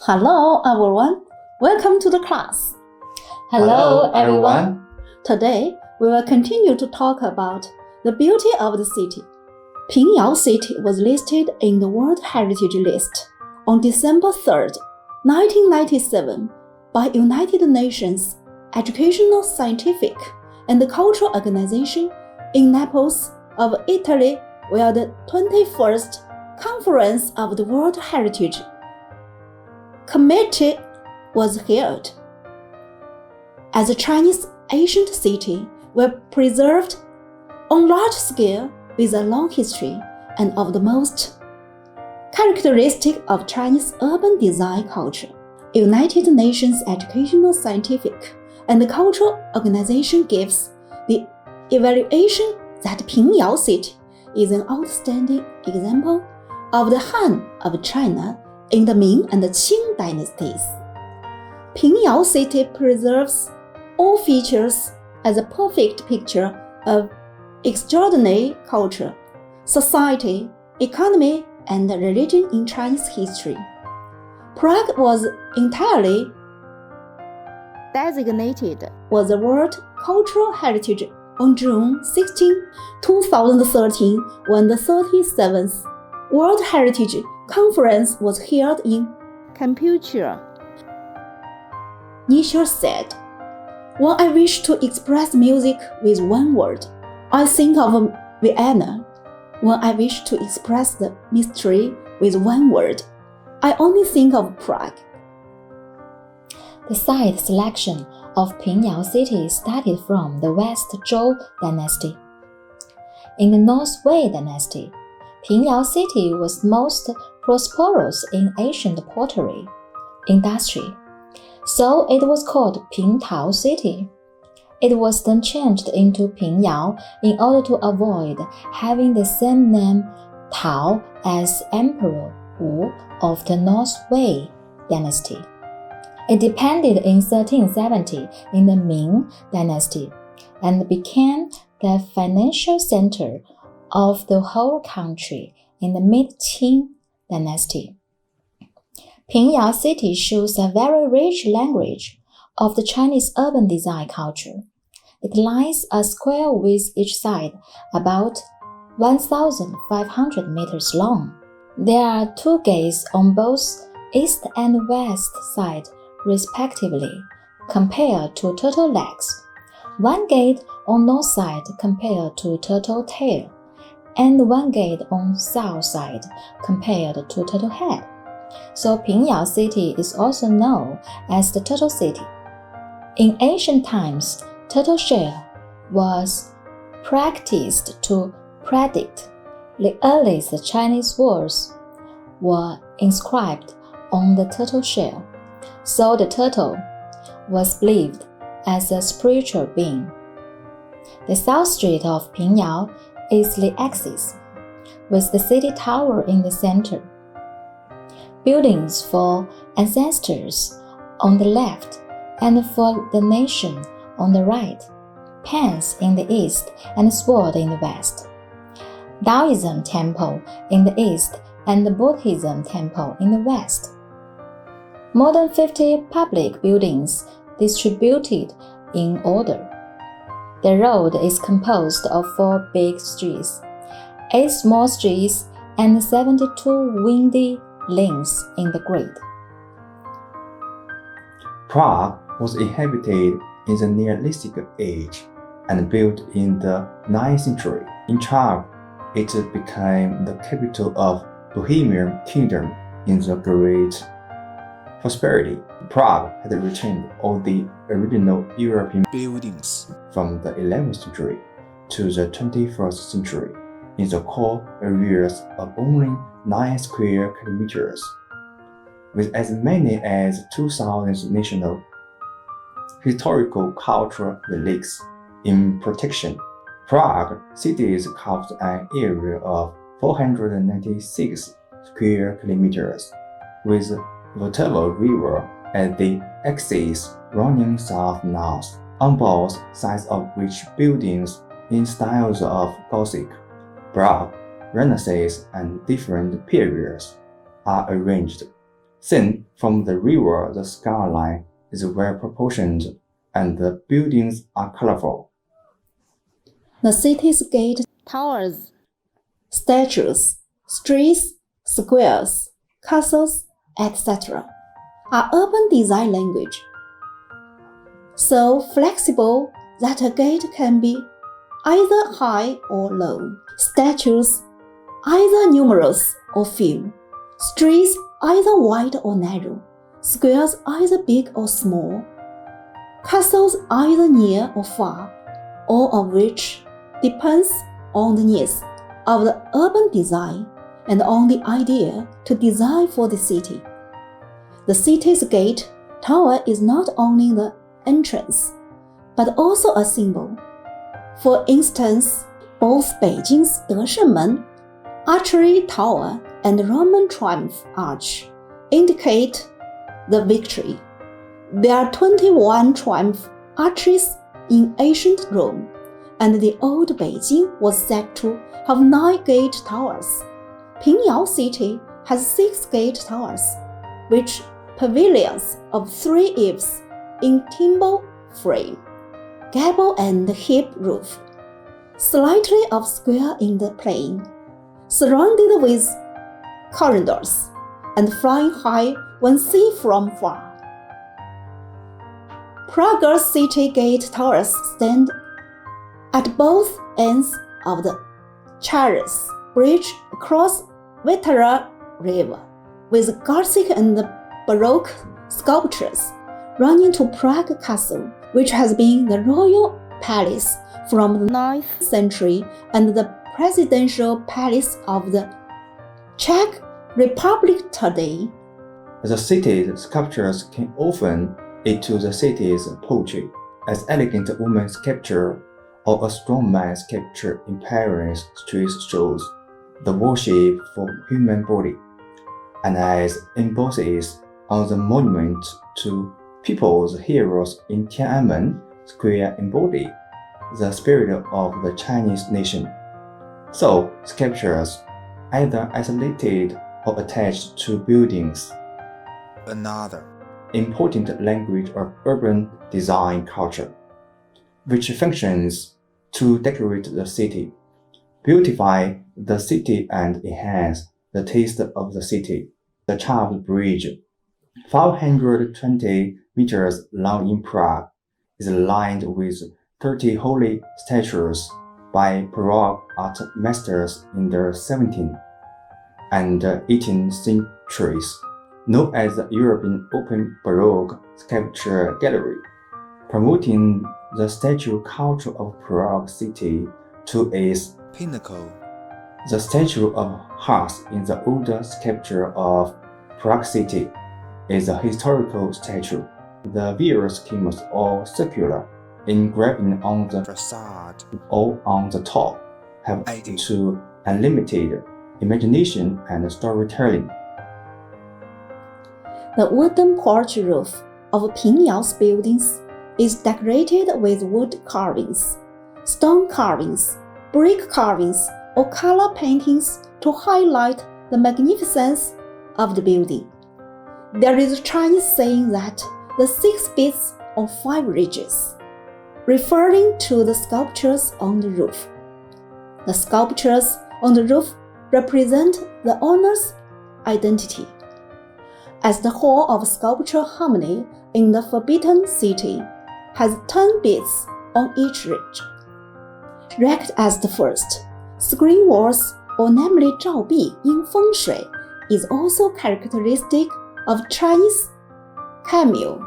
Hello everyone, welcome to the class. Hello everyone. Today we will continue to talk about the beauty of the city. Pingyao City was listed in the World Heritage List on December 3, 1997 by United Nations Educational, Scientific and Cultural Organization in Naples of Italy, where the 21st Conference of the World Heritage Committee was held. As a Chinese ancient city, were preserved on large scale with a long history and of the most characteristic of Chinese urban design culture. United Nations Educational, Scientific and Cultural Organization gives the evaluation that Pingyao City is an outstanding example of the Han of China in the Ming and the Qing dynasties. Pingyao City preserves all features as a perfect picture of extraordinary culture, society, economy, and religion in Chinese history. Prague was entirely designated as a World Cultural Heritage on June 16, 2013, when the 37th World Heritage Conference was held in Campuchia. Nisha said, "When I wish to express music with one word, I think of Vienna. When I wish to express the mystery with one word, I only think of Prague." The site selection of Pingyao City started from the West Zhou dynasty. In the North Wei dynasty, Pingyao City was most prosperous in ancient pottery industry, so it was called Pingtao City. It was then changed into Pingyao in order to avoid having the same name Tao as Emperor Wu of the North Wei dynasty. It depended in 1370 in the Ming dynasty and became the financial center of the whole country in the mid-Qing dynasty. Pingyao City shows a very rich language of the Chinese urban design culture. It lies a square with each side about 1,500 meters long. There are two gates on both east and west side respectively, compared to turtle legs. One gate on north side compared to turtle tail, and one gate on south side compared to turtle head. So Pingyao City is also known as the Turtle City. In ancient times, turtle shell was practiced to predict. The earliest Chinese words were inscribed on the turtle shell, so the turtle was believed as a spiritual being. The south street of Pingyao is the axis, with the city tower in the center. Buildings for ancestors on the left and for the nation on the right, pans in the east and sword in the west, Taoism temple in the east and the Buddhism temple in the west. More than 50 public buildings distributed in order. The road is composed of 4 big streets, 8 small streets, and 72 windy lanes in the grid. Prague was inhabited in the Neolithic age and built in the 9th century. In Prague, it became the capital of Bohemian Kingdom in the Great Prosperity. Prague had retained all the original European buildings from the 11th century to the 21st century in the core areas of only 9 square kilometers, with as many as 2,000 national historical cultural relics in protection. Prague city covers an area of 496 square kilometers, with Vltava River at the axis running south-north, on both sides of which buildings in styles of Gothic, Baroque, Renaissance, and different periods are arranged. Seen from the river, the skyline is well proportioned and the buildings are colorful. The city's gate towers, statues, streets, squares, castles, etc. are urban design language, so flexible that a gate can be either high or low, statues either numerous or few, streets either wide or narrow, squares either big or small, castles either near or far, all of which depends on the needs of the urban design and on the idea to design for the city. The city's gate tower is not only the entrance, but also a symbol. For instance, both Beijing's 德胜门 Archery Tower and Roman Triumph Arch indicate the victory. There are 21 triumph arches in ancient Rome, and the old Beijing was said to have 9 gate towers. Pingyao City has 6 gate towers, which pavilions of 3 eaves in timber frame, gable and hip roof, slightly off square in the plain, surrounded with corridors, and flying high when seen from far. Prague's city gate towers stand at both ends of the Chares Bridge across Vistara River, with Gothic and Baroque sculptures running to Prague Castle, which has been the royal palace from the 9th century and the presidential palace of the Czech Republic today. The city's sculptures can often add to the city's poetry, as elegant woman sculpture or a strong man sculpture in Paris streets shows the worship for human body, and as embosses on the monument to people's heroes in Tiananmen Square embody the spirit of the Chinese nation. So, sculptures, either isolated or attached to buildings. Another important language of urban design culture, which functions to decorate the city, beautify the city and enhance the taste of the city. The Chares Bridge, 520 meters long in Prague, is lined with 30 holy statues by Baroque art masters in the 17th and 18th centuries, known as the European Open Baroque Sculpture Gallery, promoting the statue culture of Prague city to its pinnacle. The statue of Hearth in the older sculpture of Prague city is a historical statue. The various schemes are circular, engraving on the facade or on the top, have added to unlimited imagination and storytelling. The wooden porch roof of Pingyao's buildings is decorated with wood carvings, stone carvings, brick carvings, or color paintings to highlight the magnificence of the building. There is a Chinese saying that the 6 bits on 5 ridges, referring to the sculptures on the roof. The sculptures on the roof represent the owner's identity. As the Hall of Sculptural Harmony in the Forbidden City has 10 bits on each ridge. Ranked as the first, screen walls, or namely 照壁 in feng shui, is also characteristic of Chinese cameo.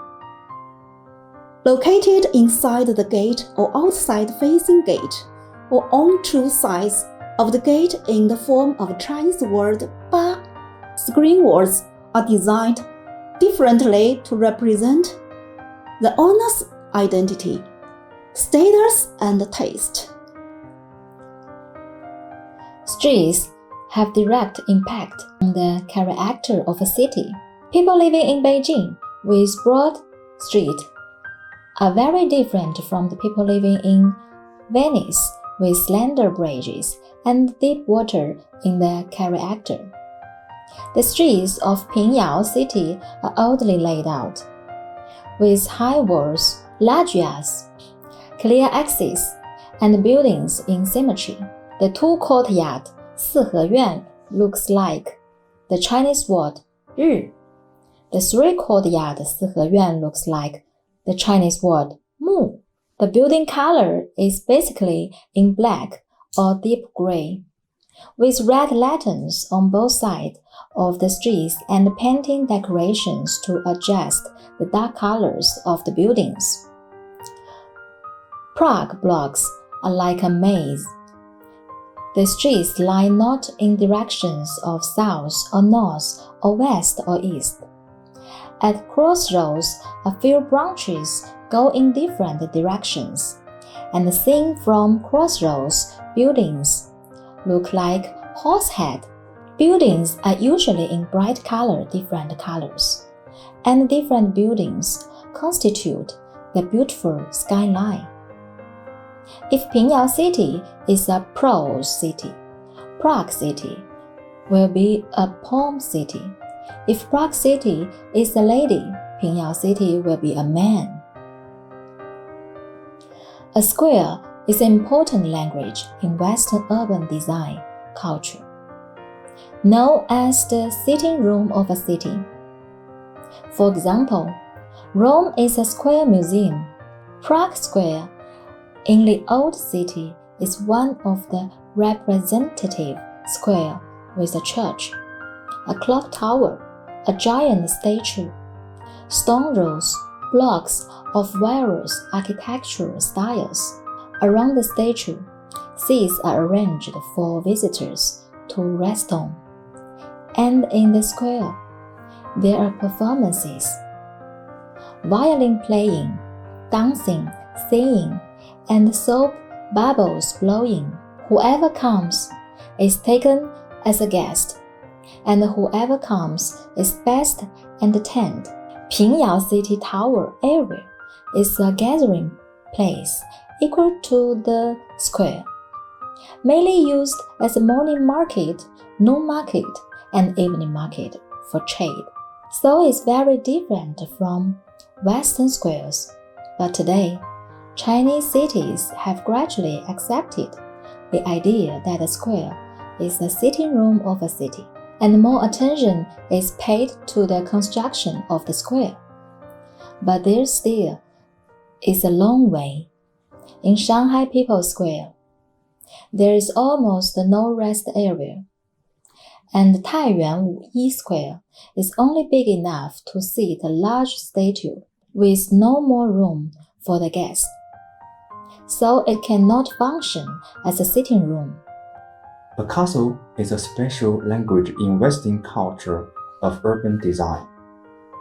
Located inside the gate or outside facing gate, or on 2 sides of the gate in the form of Chinese word 八, screen walls are designed differently to represent the owner's identity, status, and taste. Streets have direct impact on the character of a city. People living in Beijing with broad streets are very different from the people living in Venice with slender bridges and deep water in their character. The streets of Pingyao City are oddly laid out, with high walls, large yards, clear axes, and buildings in symmetry. The two courtyard 四合院 looks like the Chinese word 日. The three courtyard 四合院 looks like the Chinese word 木. The building color is basically in black or deep gray, with red lanterns on both sides of the streets and painting decorations to adjust the dark colors of the buildings. Prague blocks are like a maze. The streets lie not in directions of south or north or west or east. At crossroads, a few branches go in different directions, and seen from crossroads, buildings look like horsehead. Buildings are usually in bright color, different colors, and different buildings constitute the beautiful skyline. If Pingyao City is a prose city, Prague City will be a poem city. If Prague City is a lady, Pingyao City will be a man. A square is an important language in Western urban design culture, known as the sitting room of a city. For example, Rome is a square museum. Prague Square in the old city is one of the representative square with a church, a clock tower, a giant statue, stone rows, blocks of various architectural styles. Around the statue, seats are arranged for visitors to rest on. And in the square, there are performances, violin playing, dancing, singing, and soap bubbles blowing. Whoever comes is taken as a guest, and whoever comes is best entertained. Pingyao City Tower area is a gathering place equal to the square, mainly used as a morning market, noon market, and evening market for trade. So it's very different from Western squares. But today, Chinese cities have gradually accepted the idea that a square is the sitting room of a city, and more attention is paid to the construction of the square. But there still is a long way. In Shanghai People's Square, there is almost no rest area, and Taiyuan Wuyi Square is only big enough to seat a large statue with no more room for the guests. So it cannot function as a sitting room. The castle is a special language in Western culture of urban design.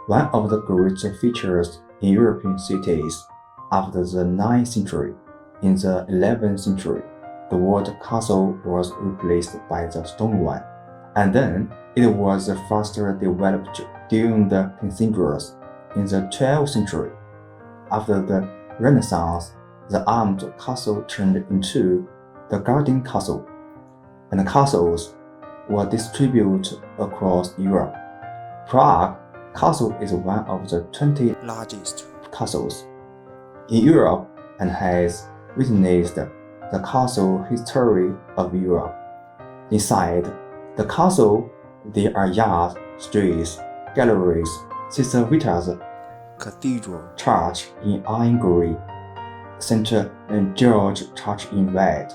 One of the great features in European cities after the 9th century. In the 11th century, the word castle was replaced by the stone one, and then it was faster developed during the cathedrals in the 12th century. After the Renaissance, the armed castle turned into the garden castle, and castles were distributed across Europe. Prague Castle is one of the 20 largest castles in Europe and has witnessed the castle history of Europe. Inside the castle, there are yards, streets, galleries, Sister Vita's Cathedral Church in iron grey, St. George Church in red,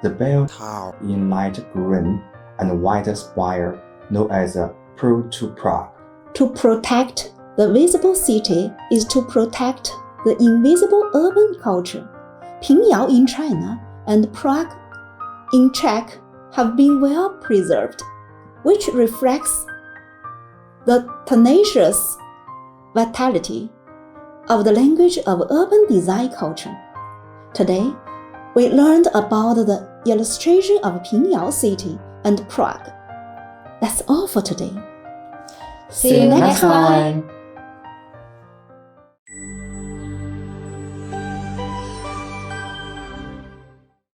the bell tower in light green, and white spire known as the Pearl to Prague. To protect the visible city is to protect the invisible urban culture. Pingyao in China and Prague in Czech have been well preserved, which reflects the tenacious vitality of the language of urban design culture. Today, we learned about the illustration of Pingyao City and Prague. That's all for today. See you next time.